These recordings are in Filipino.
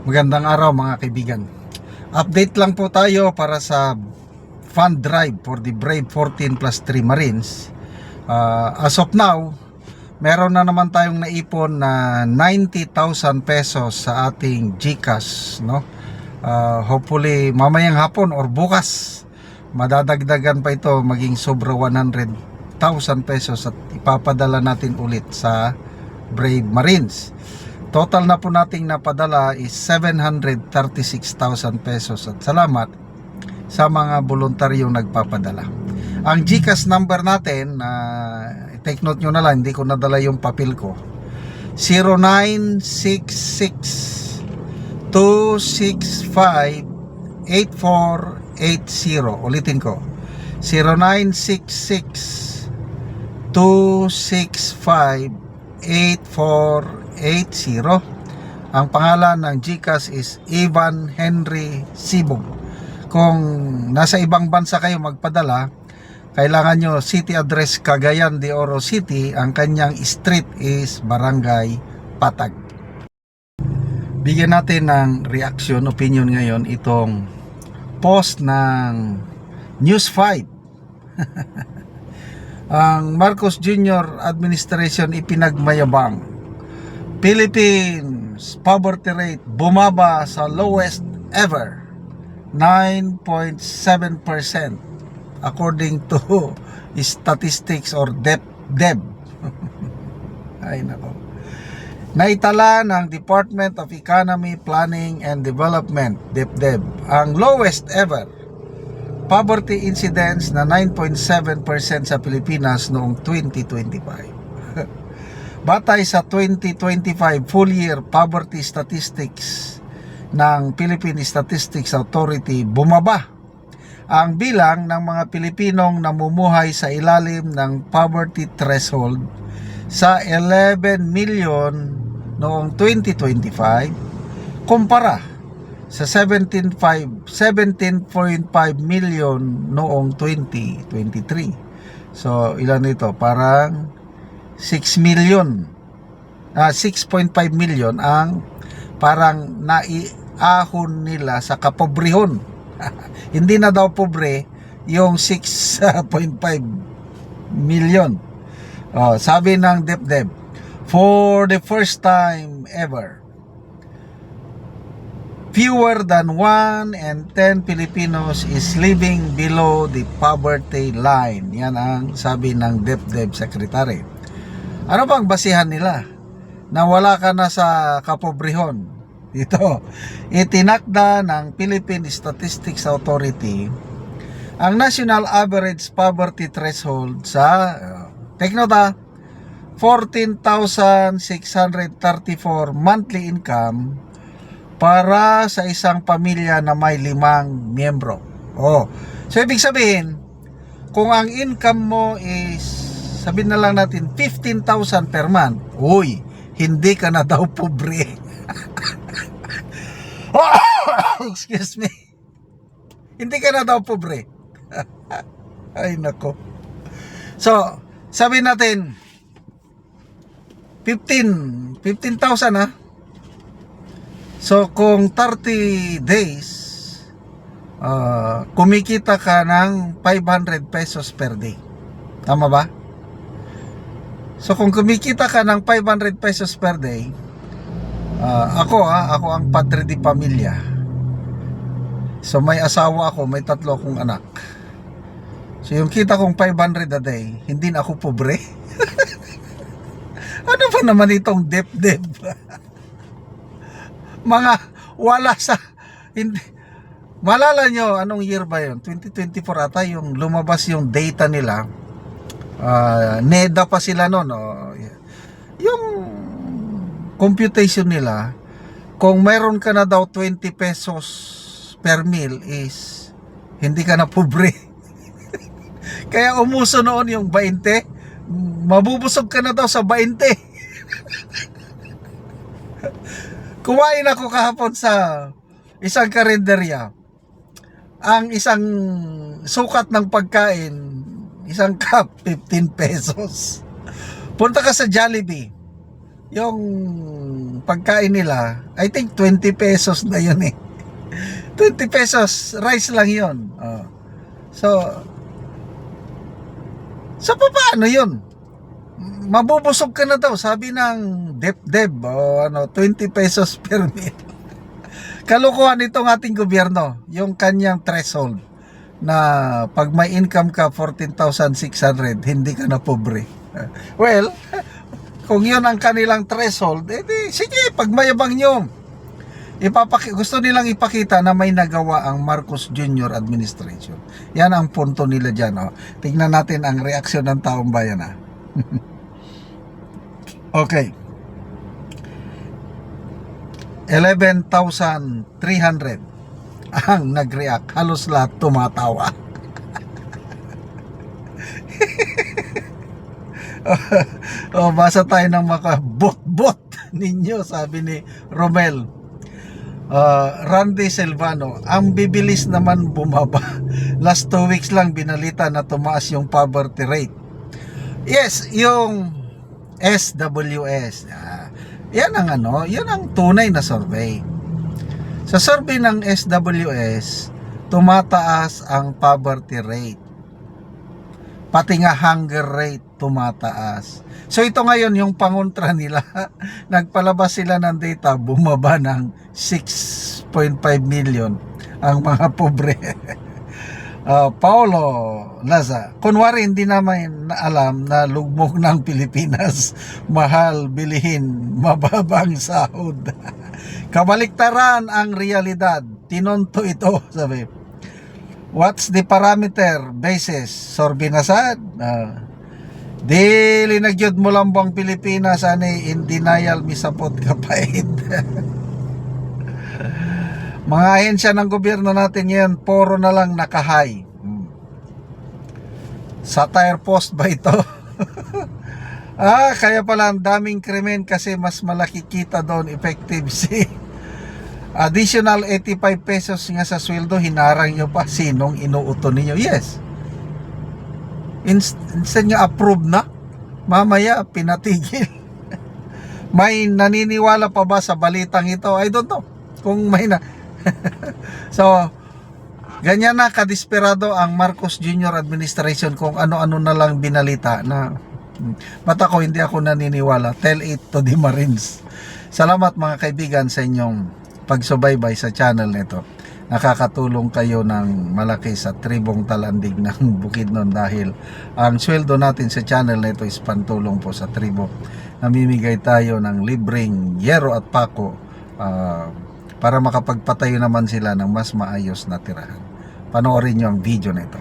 Magandang araw mga kaibigan. Update lang po tayo para sa fund drive for the Brave 14 plus 3 Marines. As of now, meron na naman tayong naipon na 90,000 pesos sa ating GCash, no? Hopefully mamayang hapon or bukas madadagdagan pa ito maging sobra 100,000 pesos at ipapadala natin ulit sa Brave Marines. Total na po nating napadala is 736,000 pesos at salamat sa mga voluntaryong nagpapadala. Ang GCash number natin, take note nyo na lang, hindi ko nadala yung papel ko, 0966-265-8480. Ulitin ko, 0966-265-8480. Ang pangalan ng GCash is Ivan Henry Sibog. Kung nasa ibang bansa kayo magpadala, kailangan nyo city address Cagayan de Oro City. Ang kanyang street is Barangay Patag. Bigyan natin ng reaction, opinion ngayon itong post ng News 5. Ang Marcos Jr. Administration ipinagmayabang, Philippines poverty rate bumaba sa lowest ever, 9.7% according to statistics or DepEd. Ay nako. Naitala ng Department of Economy, Planning and Development, DepEd, ang lowest ever poverty incidence na 9.7% sa Pilipinas noong 2025. Batay sa 2025 full year poverty statistics ng Philippine Statistics Authority, bumaba ang bilang ng mga Pilipinong namumuhay sa ilalim ng poverty threshold sa 11 million noong 2025 kumpara sa 17.5 million noong 2023. So ilan ito? Parang 6.5 million ang parang naiahon nila sa kapobrehon. Hindi na daw pobre yung 6.5 million. Sabi ng DepEd, for the first time ever, fewer than 1 in 10 Filipinos is living below the poverty line. Yan ang sabi ng DepEd Secretary. Ano bang basihan nila na wala ka na sa kapobrehon? Ito, itinakda ng Philippine Statistics Authority ang national average poverty threshold sa, take note 14,634 monthly income para sa isang pamilya na may 5 miyembro. So ibig sabihin, kung ang income mo is, sabihin na lang natin 15,000 per month, uy, hindi ka na daw pobre. Excuse me, hindi ka na daw pobre. Ay nako. So sabihin natin 15,000 ha. So kung 30 days, kumikita ka ng 500 pesos per day. Tama ba? So kung kumikita ka ng 500 pesos per day, ako ang padre di pamilya. So may asawa ako, may 3 akong anak. So yung kita kong 500 a day, hindi na ako pobre. Ano ba naman itong DepEd? Mga wala sa hindi. Malala nyo anong year ba yun? 2024 ata yung lumabas yung data nila. NEDA pa sila noon, yung computation nila, kung meron ka na daw 20 pesos per meal is hindi ka na pobre. Kaya umuso noon yung 20, mabubusog ka na daw sa 20. Kumain ako kahapon sa isang karinderya. Ang isang sukat ng pagkain, isang cup, 15 pesos. Punta ka sa Jollibee, yung pagkain nila, I think 20 pesos na yun eh. 20 pesos, rice lang yun. Oh. So, paano yun? Mabubusog ka na daw, sabi ng DepDep, o ano, 20 pesos per meal. Kalukuhan itong ating gobyerno, yung kanyang threshold na pag may income ka 14,600, hindi ka na pobre. Well, kung yun ang kanilang threshold, edi sige, pagmayabang nyo. Gusto nilang ipakita na may nagawa ang Marcos Jr. administration. Yan ang punto nila dyan. Oh. Tingnan natin ang reaksyon ng taong bayan. Okay. 11,300 ang nag-react. Halos lahat tumatawa. Basa tayo ng mga bot-bot ninyo, sabi ni Romel. Randy Silvano, ang bibilis naman bumaba. Last 2 weeks lang binalita na tumaas yung poverty rate. Yes, yung SWS. Yan ang yan ang tunay na survey. Sa survey ng SWS, tumataas ang poverty rate. Pati nga hunger rate tumataas. So ito ngayon yung pangontra nila. Nagpalabas sila ng data, bumaba ng 6.5 million ang mga pobre. Paulo Laza, kunwari hindi naman alam na lugmok ng Pilipinas, mahal bilihin, mababang sahod. Kabaliktaran ang realidad, tinonto ito, sabi. What's the parameter basis? Sorbinasad? Dili nagyod mo lang bang Pilipinas ani in denial misapot kapait. Mga ahensya ng gobyerno natin yan, puro na lang nakahay. Satire post ba ito? Kaya pala ang daming krimen kasi mas malaki kita doon, effective si additional 85 pesos nga sa sweldo, hinarang nyo pa. Sinong inuuto ninyo? Yes. Instead nyo approve na, mamaya pinatigil. May naniniwala pa ba sa balitang ito? I don't know kung may na. So, ganyan na kadesperado ang Marcos Jr. administration, kung ano-ano na lang binalita na bata ko, hindi ako naniniwala. Tell it to the Marines. Salamat mga kaibigan sa inyong pagsubaybay sa channel nito. Nakakatulong kayo ng malaki sa tribong talandig ng Bukidnon, dahil ang sweldo natin sa channel nito is pantulong po sa tribo. Namimigay tayo ng libreng yero at pako para makapagpatayo naman sila ng mas maayos na tirahan. Panoorin nyo ang video na ito.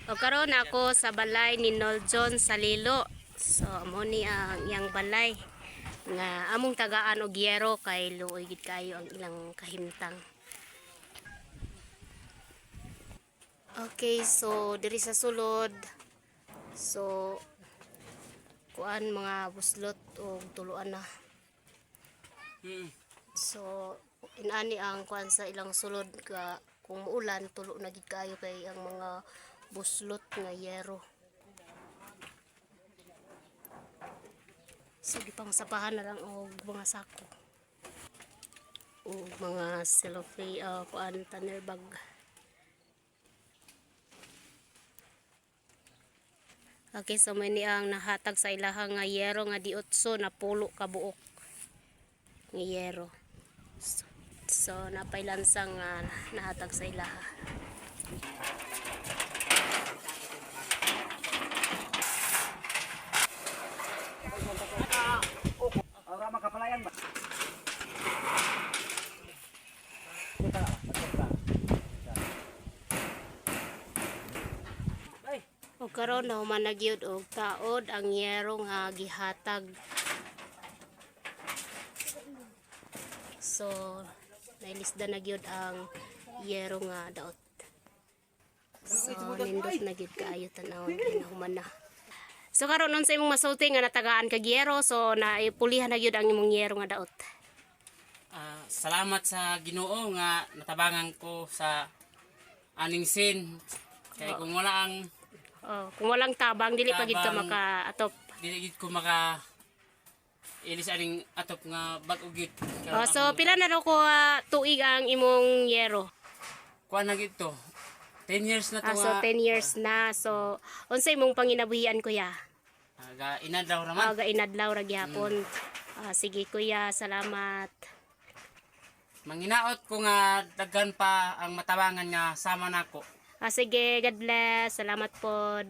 O karon ako sa balay ni Nol John Salilo. So amo ni ang iyang balay nga among tagaan og yero kay luoy gid kayo ang ilang kahimtang. Okay, so diri sa sulod. So kuan mga buslot og tuluan na. So inani ang kuan sa ilang sulod ka kung muulan tulo na gid kayo kay ang mga buslot nga yero. So gipang sapahan na lang og mga sako. O mga cellophane kuan tanner bag. Okay, so may ang nahatag sa ilahang nga yero nga diotso na pulo ka buok nga yero. So napailansang nahatag sa ilaha. O karon na humanagyod og taod ang yero nga gihatag. So nailisda na gyud ang yero nga daot. So nindot na gyud kaayo tan-awon human na. So karon nun sa imong masulti nga natagaan kag yero, so naipulihan na gyud ang imong yero nga daot. Salamat sa Ginoo nga natabangan ko sa aning sin. Kay kung wala ang Kung walang tabang dili pa gid ka Tabang. makaatop. dili gid ko maka ilis aning atop nga bag-o gyud. Oh, so pila na raw ko tuig ang imong yero? Kuan na gyud to. 10 years na to So 10 years na. So unsay imong panginabuhian kuya? Ga inadlaw raman. Ga inadlaw ra gyapon. Sige kuya, salamat. Manginaot ko nga daghan pa ang matabangan nga sama nako. Sige, God bless. Salamat po.